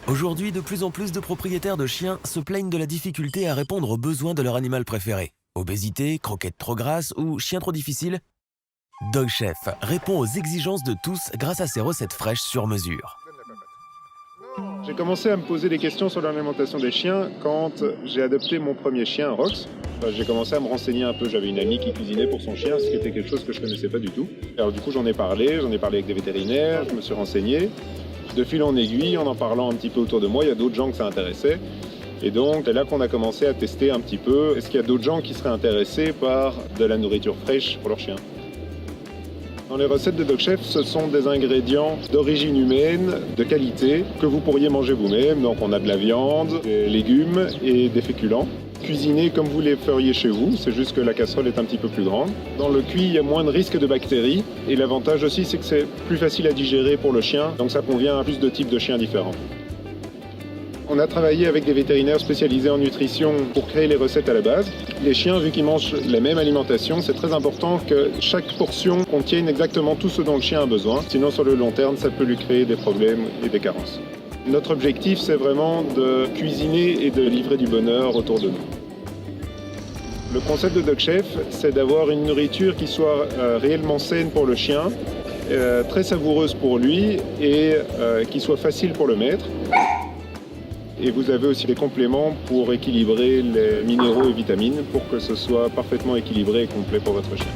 Aujourd'hui, de plus en plus de propriétaires de chiens se plaignent de la difficulté à répondre aux besoins de leur animal préféré. Obésité, croquettes trop grasses ou chien trop difficile? Dog Chef répond aux exigences de tous grâce à ses recettes fraîches sur mesure. J'ai commencé à me poser des questions sur l'alimentation des chiens quand j'ai adopté mon premier chien, Rox. J'ai commencé à me renseigner un peu. J'avais une amie qui cuisinait pour son chien, ce qui était quelque chose que je ne connaissais pas du tout. Alors du coup, j'en ai parlé avec des vétérinaires, je me suis renseigné. De fil en aiguille, en parlant un petit peu autour de moi, il y a d'autres gens que ça intéressait. Et donc, c'est là qu'on a commencé à tester un petit peu. Est-ce qu'il y a d'autres gens qui seraient intéressés par de la nourriture fraîche pour leurs chiens ? Dans les recettes de Dog Chef, ce sont des ingrédients d'origine humaine, de qualité, que vous pourriez manger vous-même. Donc on a de la viande, des légumes et des féculents. Cuisinés comme vous les feriez chez vous, c'est juste que la casserole est un petit peu plus grande. Dans le cuit, il y a moins de risques de bactéries. Et l'avantage aussi, c'est que c'est plus facile à digérer pour le chien, donc ça convient à plus de types de chiens différents. On a travaillé avec des vétérinaires spécialisés en nutrition pour créer les recettes à la base. Les chiens, vu qu'ils mangent la même alimentation, c'est très important que chaque portion contienne exactement tout ce dont le chien a besoin. Sinon, sur le long terme, ça peut lui créer des problèmes et des carences. Notre objectif, c'est vraiment de cuisiner et de livrer du bonheur autour de nous. Le concept de Dog Chef, c'est d'avoir une nourriture qui soit réellement saine pour le chien, très savoureuse pour lui et qui soit facile pour le maître. Et vous avez aussi des compléments pour équilibrer les minéraux et vitamines pour que ce soit parfaitement équilibré et complet pour votre chien.